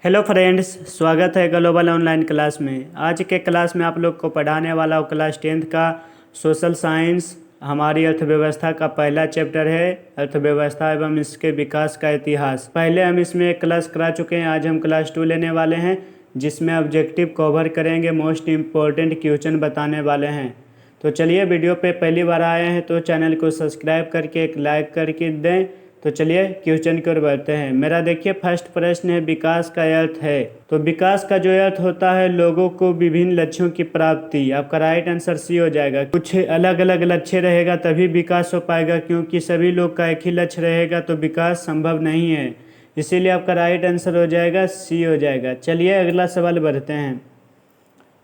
Hello friends, स्वागत है global online class में। आज के क्लास में आप लोग को पढ़ाने वाला हूँ क्लास 10th का सोशल साइंस। हमारी अर्थव्यवस्था का पहला चैप्टर है अर्थव्यवस्था एवं इसके विकास का इतिहास। पहले हम इसमें एक क्लास करा चुके हैं, आज हम क्लास 2 लेने वाले हैं जिसमें ऑब्जेक्टिव कवर करेंगे, मोस्ट इम्पोर्टेंट क्वेश्चन बताने वाले हैं। तो चलिए, वीडियो पे पहली बार आए हैं तो चैनल को सब्सक्राइब करके एक लाइक करके दें। तो चलिए क्वेश्चन की ओर बढ़ते हैं। मेरा देखिए फर्स्ट प्रश्न है, विकास का अर्थ है। तो विकास का जो अर्थ होता है, लोगों को विभिन्न लक्ष्यों की प्राप्ति। आपका राइट आंसर सी हो जाएगा। कुछ अलग अलग लक्ष्य रहेगा तभी विकास हो पाएगा, क्योंकि सभी लोग का एक ही लक्ष्य रहेगा तो विकास संभव नहीं है। इसीलिए आपका राइट आंसर हो जाएगा सी हो जाएगा। चलिए अगला सवाल बढ़ते हैं।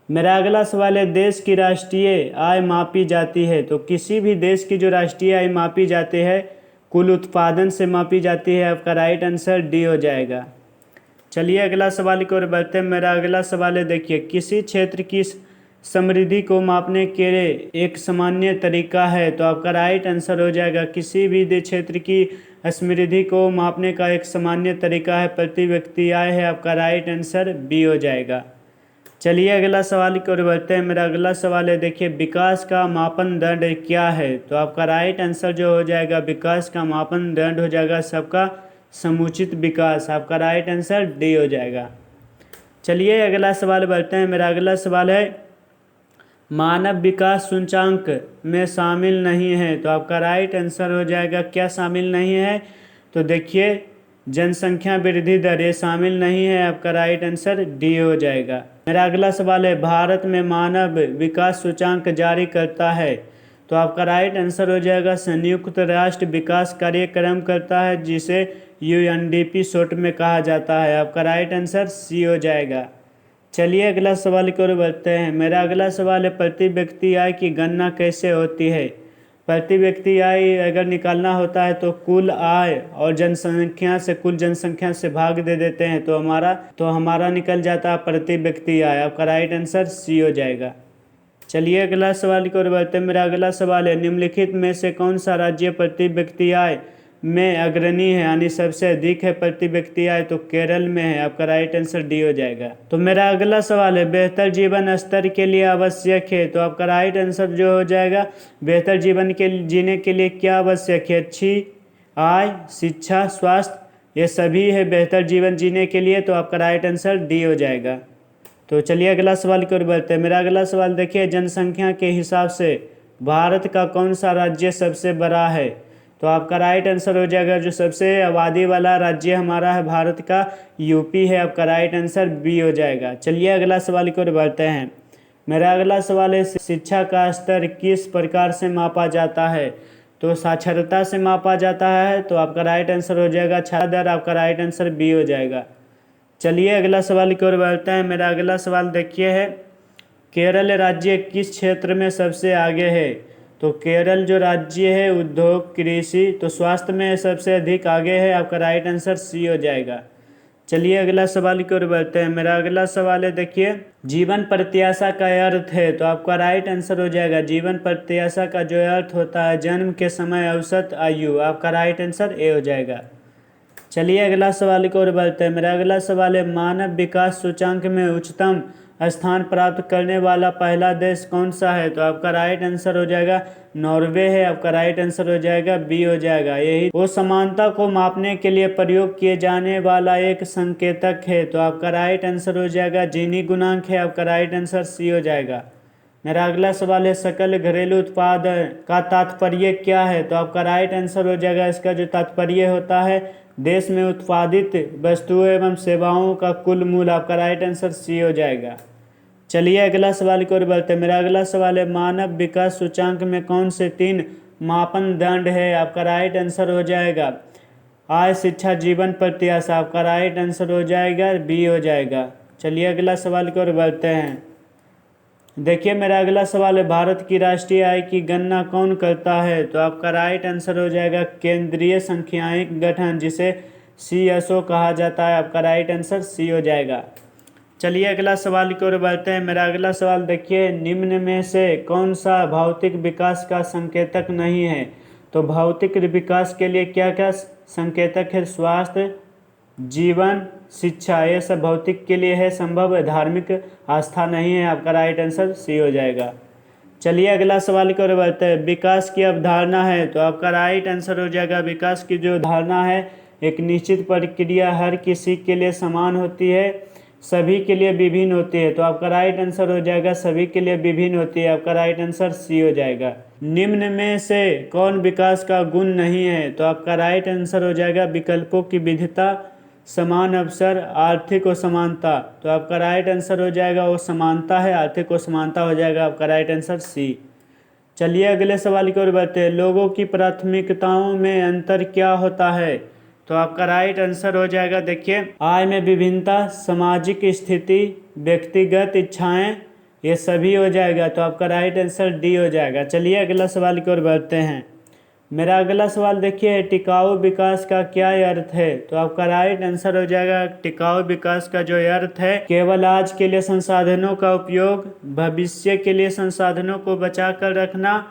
मेरा अगला सवाल है, देश की राष्ट्रीय आय मापी जाती है। तो किसी भी देश की जो राष्ट्रीय आय मापी जाती है कुल उत्पादन से मापी जाती है। आपका राइट आंसर डी हो जाएगा। चलिए अगला सवाल की ओर बढ़ते हैं। मेरा अगला सवाल है, देखिए किसी क्षेत्र की समृद्धि को मापने के लिए एक सामान्य तरीका है। तो आपका राइट आंसर हो जाएगा, किसी भी क्षेत्र की समृद्धि को मापने का एक सामान्य तरीका है प्रति व्यक्ति आय है। आपका राइट आंसर बी हो जाएगा। चलिए अगला सवाल की ओर बढ़ते हैं। मेरा अगला सवाल है, देखिए विकास का मापदंड क्या है। तो आपका राइट आंसर जो हो जाएगा, विकास का मापदंड हो जाएगा सबका समुचित विकास। आपका राइट आंसर डी हो जाएगा। चलिए अगला सवाल बढ़ते हैं। मेरा अगला सवाल है, मानव विकास सूचकांक में शामिल नहीं है। तो आपका राइट आंसर हो जाएगा, क्या शामिल नहीं है। तो देखिए जनसंख्या वृद्धि दर ये शामिल नहीं है। आपका राइट आंसर डी हो जाएगा। मेरा अगला सवाल है, भारत में मानव विकास सूचकांक जारी करता है। तो आपका राइट आंसर हो जाएगा, संयुक्त राष्ट्र विकास कार्यक्रम करता है, जिसे यूएनडीपी शॉर्ट में कहा जाता है। आपका राइट आंसर सी हो जाएगा। चलिए अगला सवाल की ओर बढ़ते हैं। मेरा अगला सवाल है, प्रति व्यक्ति आय की गणना कैसे होती है। प्रति व्यक्ति आय अगर निकालना होता है तो कुल आय और जनसंख्या से, कुल जनसंख्या से भाग दे देते हैं तो हमारा निकल जाता है प्रति व्यक्ति आय। आपका राइट आंसर सी हो जाएगा। चलिए अगला सवाल की ओर बढ़ते हैं। मेरा अगला सवाल है, निम्नलिखित में से कौन सा राज्य प्रति व्यक्ति आय में अग्रणी है, यानी सबसे अधिक है प्रति व्यक्ति आय। तो केरल में है। आपका राइट आंसर डी हो जाएगा। तो मेरा अगला सवाल है, बेहतर जीवन स्तर के लिए आवश्यक है। तो आपका राइट आंसर जो हो जाएगा, बेहतर जीवन के जीने के लिए क्या आवश्यक है, अच्छी आय, शिक्षा, स्वास्थ्य, ये सभी है बेहतर जीवन जीने के लिए। तो आपका राइट आंसर डी हो जाएगा। तो चलिए अगला सवाल की ओर बढ़ते हैं। मेरा अगला सवाल देखिए, जनसंख्या के हिसाब से भारत का कौन सा राज्य सबसे बड़ा है। तो आपका राइट आंसर हो जाएगा, जो सबसे आबादी वाला राज्य हमारा है भारत का, यूपी है। आपका राइट आंसर बी हो जाएगा। चलिए अगला सवाल की ओर बढ़ते हैं। मेरा अगला सवाल है, शिक्षा का स्तर किस प्रकार से मापा जाता है। तो साक्षरता से मापा जाता है। तो आपका राइट आंसर हो जाएगा छात्र दर। आपका राइट आंसर बी हो जाएगा। चलिए अगला सवाल की ओर बढ़ते हैं। मेरा अगला सवाल देखिए है, केरल राज्य किस क्षेत्र में सबसे आगे है। तो केरल जो राज्य है उद्योग, कृषि, तो स्वास्थ्य में सबसे अधिक आगे है। आपका राइट आंसर सी हो जाएगा। चलिए अगला सवाल की ओर बढ़ते हैं। मेरा अगला सवाल है, देखिए जीवन प्रत्याशा का अर्थ है। तो आपका राइट आंसर हो जाएगा, जीवन प्रत्याशा का जो अर्थ होता है जन्म के समय औसत आयु। आपका राइट आंसर ए हो जाएगा। चलिए अगला सवाल की ओर बढ़ते हैं। मेरा अगला सवाल है, मानव विकास सूचकांक में उच्चतम स्थान प्राप्त करने वाला पहला देश कौन सा है। तो आपका राइट आंसर हो जाएगा नॉर्वे है। आपका राइट आंसर हो जाएगा बी हो जाएगा। यही वो समानता को मापने के लिए प्रयोग किए जाने वाला एक संकेतक है। तो आपका राइट आंसर हो जाएगा जीनी गुणांक है। आपका राइट आंसर सी हो जाएगा। मेरा अगला सवाल है, सकल घरेलू उत्पाद का तात्पर्य क्या है। तो आपका राइट आंसर हो जाएगा, इसका जो तात्पर्य होता है देश में उत्पादित वस्तुओं एवं सेवाओं का कुल मूल्य। आपका राइट आंसर सी हो जाएगा। चलिए अगला सवाल की ओर बढ़ते हैं। मेरा अगला सवाल है, मानव विकास सूचकांक में कौन से 3 मापदंड है। आपका राइट आंसर हो जाएगा आय, शिक्षा, जीवन प्रत्याशा। आपका राइट आंसर हो जाएगा बी हो जाएगा। चलिए अगला सवाल की ओर बढ़ते हैं। देखिए मेरा अगला सवाल है, भारत की राष्ट्रीय आय की गणना कौन करता है। तो आपका राइट आंसर हो जाएगा केंद्रीय सांख्यिकी गठन, जिसे CSO कहा जाता है। आपका राइट आंसर सी हो जाएगा। चलिए अगला सवाल की ओर बढ़ते हैं। मेरा अगला सवाल देखिए, निम्न में से कौन सा भौतिक विकास का संकेतक नहीं है। तो भौतिक विकास के लिए क्या क्या संकेतक है, स्वास्थ्य, जीवन, शिक्षा, ये सब भौतिक के लिए है संभव, धार्मिक आस्था नहीं है। आपका राइट आंसर सी हो जाएगा। चलिए अगला सवाल की ओर बढ़ते हैं। विकास की अवधारणा है, तो आपका राइट आंसर हो जाएगा विकास की जो धारणा है एक निश्चित प्रक्रिया हर किसी के लिए समान होती है, सभी के लिए विभिन्न होती है। तो आपका राइट आंसर हो जाएगा सभी के लिए विभिन्न होती है। आपका राइट आंसर सी हो जाएगा। निम्न में से कौन विकास का गुण नहीं है, तो आपका राइट आंसर हो जाएगा विकल्पों की विविधता, समान अवसर, आर्थिक असमानता। तो आपका राइट आंसर हो जाएगा वो समानता है, आर्थिक असमानता हो जाएगा। आपका राइट आंसर सी। चलिए अगले सवाल की ओर बढ़ते हैं। लोगों की प्राथमिकताओं में अंतर क्या होता है, तो आपका राइट आंसर हो जाएगा देखिए आय में विभिन्नता, सामाजिक स्थिति, व्यक्तिगत इच्छाएं, ये सभी हो जाएगा। तो आपका राइट आंसर डी हो जाएगा। चलिए अगला सवाल की ओर बढ़ते हैं। मेरा अगला सवाल देखिए टिकाऊ विकास का क्या अर्थ है, तो आपका राइट आंसर हो जाएगा टिकाऊ विकास का जो अर्थ है केवल आज के लिए संसाधनों का उपयोग, भविष्य के लिए संसाधनों को बचा कर रखना,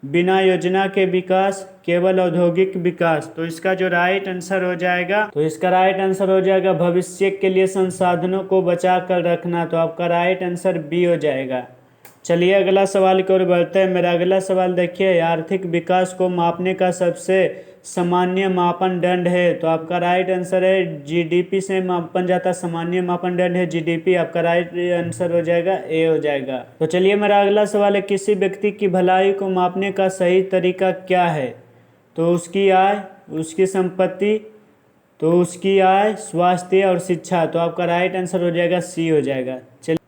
बिना योजना के विकास, केवल औद्योगिक विकास। तो इसका जो राइट आंसर हो जाएगा, तो इसका राइट आंसर हो जाएगा भविष्य के लिए संसाधनों को बचा कर रखना। तो आपका राइट आंसर बी हो जाएगा। चलिए अगला सवाल की ओर बढ़ते हैं। मेरा अगला सवाल देखिए आर्थिक विकास को मापने का सबसे सामान्य मापनदंड है, तो आपका राइट आंसर है जीडीपी से मापन जाता सामान्य मापनदंड है जीडीपी। आपका राइट आंसर हो जाएगा ए हो जाएगा। तो चलिए मेरा अगला सवाल है किसी व्यक्ति की भलाई को मापने का सही तरीका क्या है, तो उसकी आय, उसकी संपत्ति, तो उसकी आय, स्वास्थ्य और शिक्षा। तो आपका राइट आंसर हो जाएगा सी हो जाएगा।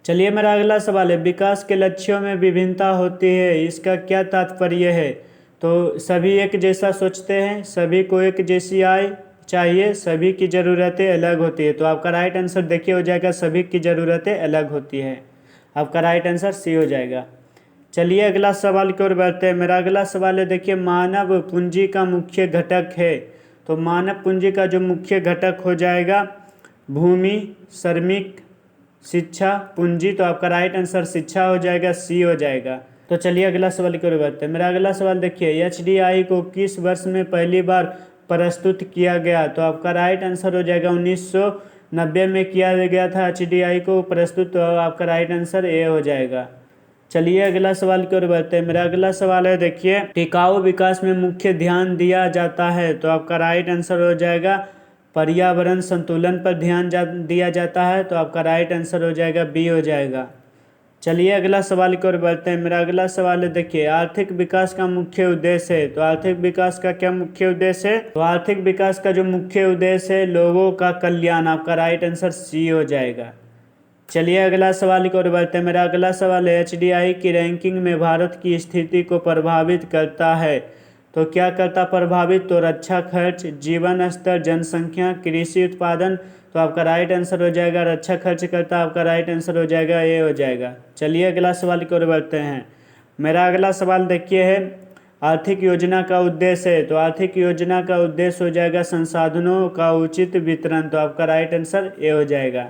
चलिए मेरा अगला सवाल है विकास के लक्ष्यों में विभिन्नता होती है, इसका क्या तात्पर्य है, तो सभी एक जैसा सोचते हैं, सभी को एक जैसी आय चाहिए, सभी की ज़रूरतें अलग होती है। तो आपका राइट आंसर देखिए हो जाएगा सभी की ज़रूरतें अलग होती है। आपका राइट आंसर सी हो जाएगा। चलिए अगला सवाल की ओर बढ़ते हैं। मेरा अगला सवाल है देखिए मानव पूंजी का मुख्य घटक है, तो मानव पूंजी का जो मुख्य घटक हो जाएगा भूमि, श्रमिक, शिक्षा, पूंजी। तो आपका राइट आंसर शिक्षा हो जाएगा, सी हो जाएगा। तो चलिए अगला सवाल की ओर बढ़ते हैं। मेरा अगला सवाल देखिए एचडीआई को किस वर्ष में पहली बार प्रस्तुत किया गया, तो आपका राइट आंसर हो जाएगा 1990 में किया गया था एचडीआई को प्रस्तुत। तो आपका राइट आंसर ए हो जाएगा। चलिए अगला सवाल की ओर बढ़ते हैं। मेरा अगला सवाल है देखिए टिकाऊ विकास में मुख्य ध्यान दिया जाता है, तो आपका राइट आंसर हो जाएगा पर्यावरण संतुलन पर ध्यान दिया जाता है। तो आपका राइट आंसर हो जाएगा बी हो जाएगा। चलिए अगला सवाल की ओर बढ़ते हैं। मेरा अगला सवाल है देखिए आर्थिक विकास का मुख्य उद्देश्य है, तो आर्थिक विकास का क्या मुख्य उद्देश्य है, तो आर्थिक विकास का जो मुख्य उद्देश्य है लोगों का कल्याण। आपका राइट आंसर सी हो जाएगा। चलिए अगला सवाल की ओर बढ़ते हैं। मेरा अगला सवाल है एचडीआई की रैंकिंग में भारत की स्थिति को प्रभावित करता है, तो क्या करता प्रभावित, तो रक्षा खर्च, जीवन स्तर, जनसंख्या, कृषि उत्पादन। तो आपका राइट आंसर हो जाएगा रक्षा खर्च करता। आपका राइट आंसर हो जाएगा ए हो जाएगा। चलिए अगला सवाल की ओर बढ़ते हैं। मेरा अगला सवाल देखिए है आर्थिक योजना का उद्देश्य है, तो आर्थिक योजना का उद्देश्य हो जाएगा संसाधनों का उचित वितरण। तो आपका राइट आंसर ए हो जाएगा।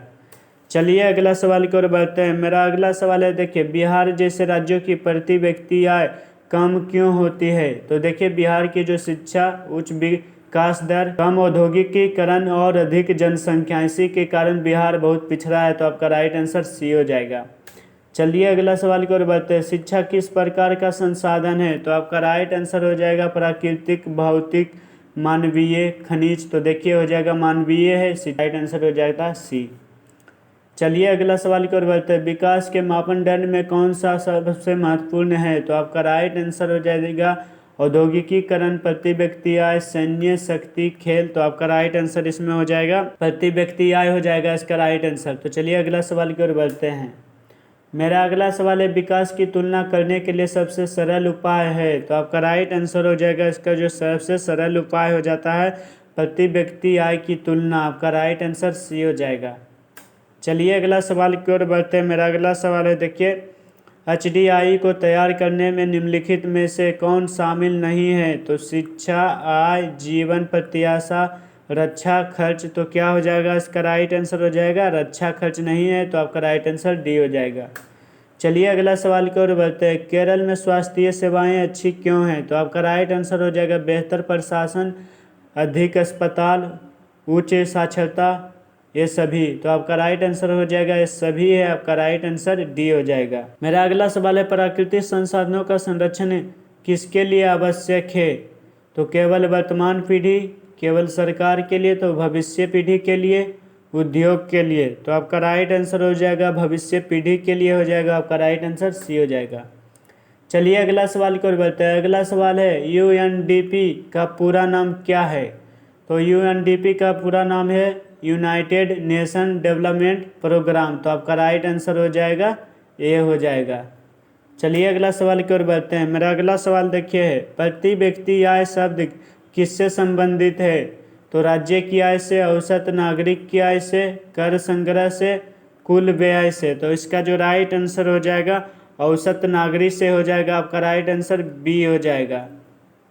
चलिए अगला सवाल की ओर बढ़ते हैं। मेरा अगला सवाल है देखिए बिहार जैसे राज्यों की प्रति व्यक्ति आय कम क्यों होती है, तो देखिए बिहार की जो शिक्षा, उच्च विकास दर, कम औद्योगिकीकरण और अधिक जनसंख्या, इसी के कारण बिहार बहुत पिछड़ा है। तो आपका राइट आंसर सी हो जाएगा। चलिए अगला सवाल की ओर बढ़ते हैं। शिक्षा किस प्रकार का संसाधन है, तो आपका राइट आंसर हो जाएगा प्राकृतिक, भौतिक, मानवीय, खनिज। तो देखिए हो जाएगा मानवीय है, राइट आंसर हो जाएगा सी। चलिए अगला सवाल की ओर बढ़ते हैं। विकास के मापदंड में कौन सा सबसे महत्वपूर्ण है, तो आपका राइट आंसर हो जाएगा औद्योगिकीकरण, प्रति व्यक्ति आय, सैन्य शक्ति, खेल। तो आपका राइट आंसर इसमें हो जाएगा प्रति व्यक्ति आय हो जाएगा इसका राइट आंसर। तो चलिए अगला सवाल की ओर बढ़ते हैं। मेरा अगला सवाल है विकास की तुलना करने के लिए सबसे सरल उपाय है, तो आपका राइट आंसर हो जाएगा इसका जो सबसे सरल उपाय हो जाता है प्रति व्यक्ति आय की तुलना। आपका राइट आंसर सी हो जाएगा। चलिए अगला सवाल की ओर बढ़ते हैं। मेरा अगला सवाल है देखिए एचडीआई को तैयार करने में निम्नलिखित में से कौन शामिल नहीं है, तो शिक्षा, आय, जीवन प्रत्याशा, रक्षा खर्च। तो क्या हो जाएगा इसका राइट आंसर हो जाएगा रक्षा खर्च नहीं है। तो आपका राइट आंसर डी हो जाएगा। चलिए अगला सवाल की ओर बढ़ते हैं। केरल में स्वास्थ्य सेवाएं अच्छी क्यों हैं, तो आपका राइट आंसर हो जाएगा बेहतर प्रशासन, अधिक अस्पताल, उच्च साक्षरता, ये सभी। तो आपका राइट आंसर हो जाएगा ये सभी है, आपका राइट आंसर डी हो जाएगा। मेरा अगला सवाल है, प्राकृतिक संसाधनों का संरक्षण किसके लिए आवश्यक है? तो केवल वर्तमान पीढ़ी, केवल सरकार के लिए, तो भविष्य पीढ़ी के लिए, उद्योग के लिए। तो आपका राइट आंसर हो जाएगा भविष्य पीढ़ी के लिए हो जाएगा, आपका राइट आंसर सी हो जाएगा। चलिए अगला सवाल की ओर बढ़ते हैं। अगला सवाल है, यूएनडीपी का पूरा नाम क्या है? तो यूएनडीपी का पूरा नाम है यूनाइटेड नेशन डेवलपमेंट प्रोग्राम। तो आपका राइट आंसर हो जाएगा ए हो जाएगा। चलिए अगला सवाल की ओर बढ़ते हैं। मेरा अगला सवाल देखिए है, प्रति व्यक्ति आय शब्द किससे संबंधित है? तो राज्य की आय से, औसत नागरिक की आय से, कर संग्रह से, कुल व्यय से। तो इसका जो राइट आंसर हो जाएगा औसत नागरिक से हो जाएगा, आपका राइट आंसर बी हो जाएगा।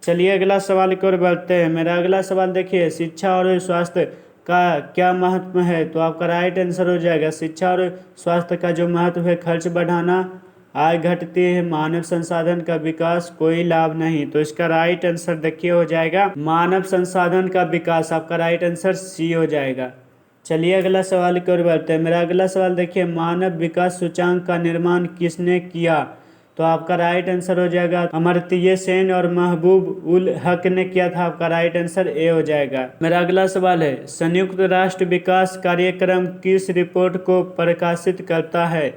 चलिए अगला सवाल की ओर बढ़ते हैं। मेरा अगला सवाल देखिए, शिक्षा और स्वास्थ्य का क्या महत्व है? तो आपका राइट आंसर हो जाएगा शिक्षा और स्वास्थ्य का जो महत्व है, खर्च बढ़ाना, आय घटती है, मानव संसाधन का विकास, कोई लाभ नहीं। तो इसका राइट आंसर देखिए हो जाएगा मानव संसाधन का विकास, आपका राइट आंसर सी हो जाएगा। चलिए अगला सवाल की ओर बढ़ते हैं। मेरा अगला सवाल देखिए, मानव विकास सूचांक का निर्माण किसने किया? तो आपका राइट आंसर हो जाएगा अमर्त्य सेन और महबूब उल हक ने किया था, आपका राइट आंसर ए हो जाएगा। मेरा अगला सवाल है, संयुक्त राष्ट्र विकास कार्यक्रम किस रिपोर्ट को प्रकाशित करता है?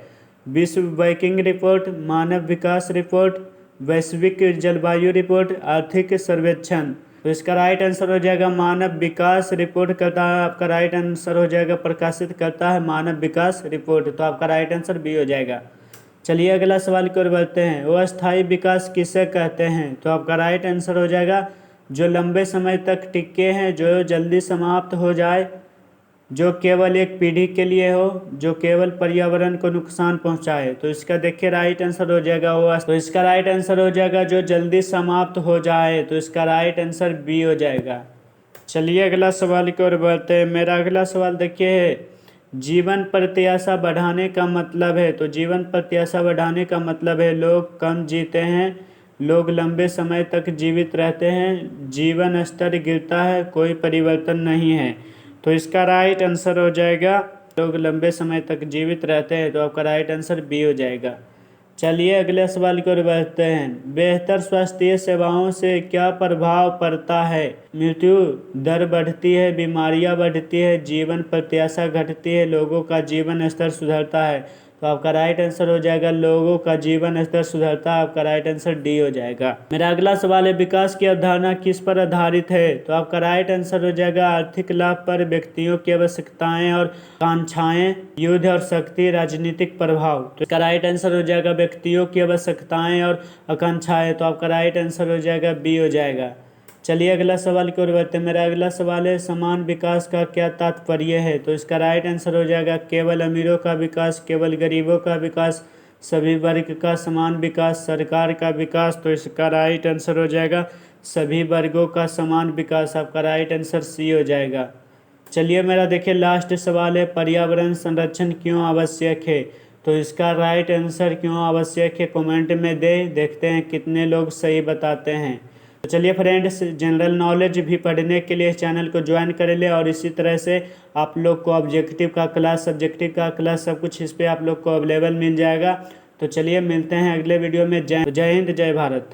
विश्व बैंकिंग रिपोर्ट, मानव विकास रिपोर्ट, वैश्विक जलवायु रिपोर्ट, आर्थिक सर्वेक्षण। तो इसका राइट आंसर हो जाएगा मानव विकास रिपोर्ट करता है, आपका राइट आंसर हो जाएगा प्रकाशित करता है मानव विकास रिपोर्ट। तो आपका राइट आंसर बी हो जाएगा। चलिए अगला सवाल की ओर बढ़ते हैं। अस्थायी विकास किसे कहते हैं? तो आपका राइट आंसर हो जाएगा जो लंबे समय तक टिके हैं, जो जल्दी समाप्त हो जाए, जो केवल एक पीढ़ी के लिए हो, जो केवल पर्यावरण को नुकसान पहुंचाए। तो इसका देखिए राइट आंसर हो जाएगा वो। तो इसका राइट आंसर हो जाएगा जो जल्दी समाप्त हो जाए। तो इसका राइट आंसर बी हो जाएगा। चलिए अगला सवाल की ओर बढ़ते हैं। मेरा अगला सवाल देखिए है, जीवन प्रत्याशा बढ़ाने का मतलब है? तो जीवन प्रत्याशा बढ़ाने का मतलब है लोग कम जीते हैं, लोग लंबे समय तक जीवित रहते हैं, जीवन स्तर गिरता है, कोई परिवर्तन नहीं है। तो इसका राइट आंसर हो जाएगा लोग लंबे समय तक जीवित रहते हैं। तो आपका राइट आंसर बी हो जाएगा। चलिए अगले सवाल की ओर बढ़ते हैं। बेहतर स्वास्थ्य सेवाओं से क्या प्रभाव पड़ता है? मृत्यु दर बढ़ती है, बीमारियां बढ़ती है, जीवन प्रत्याशा घटती है, लोगों का जीवन स्तर सुधरता है। तो आपका राइट आंसर हो जाएगा लोगों का जीवन स्तर सुधरता है, आपका राइट आंसर डी हो जाएगा। मेरा अगला सवाल है, विकास की अवधारणा किस पर आधारित है? तो आपका राइट आंसर हो जाएगा आर्थिक लाभ पर, व्यक्तियों की आवश्यकताएं और आकांक्षाएं, युद्ध और शक्ति, राजनीतिक प्रभाव। तो इसका राइट आंसर हो जाएगा व्यक्तियों की आवश्यकताएं और आकांक्षाएं। तो आपका राइट आंसर हो जाएगा बी हो जाएगा। चलिए अगला सवाल की ओर बढ़ते हैं। मेरा अगला सवाल है, समान विकास का क्या तात्पर्य है? तो इसका राइट आंसर हो जाएगा केवल अमीरों का विकास, केवल गरीबों का विकास, सभी वर्ग का समान विकास, सरकार का विकास। तो इसका राइट आंसर हो जाएगा सभी वर्गों का समान विकास, आपका राइट आंसर सी हो जाएगा। चलिए मेरा देखिए लास्ट सवाल है, पर्यावरण संरक्षण क्यों आवश्यक है? तो इसका राइट आंसर क्यों आवश्यक है कमेंट में देखते हैं कितने लोग सही बताते हैं। तो चलिए फ्रेंड्स, जनरल नॉलेज भी पढ़ने के लिए इस चैनल को ज्वाइन कर ले, और इसी तरह से आप लोग को ऑब्जेक्टिव का क्लास, सब्जेक्टिव का क्लास, सब कुछ इस पर आप लोग को अवेलेबल मिल जाएगा। तो चलिए मिलते हैं अगले वीडियो में। जय हिंद, जय भारत।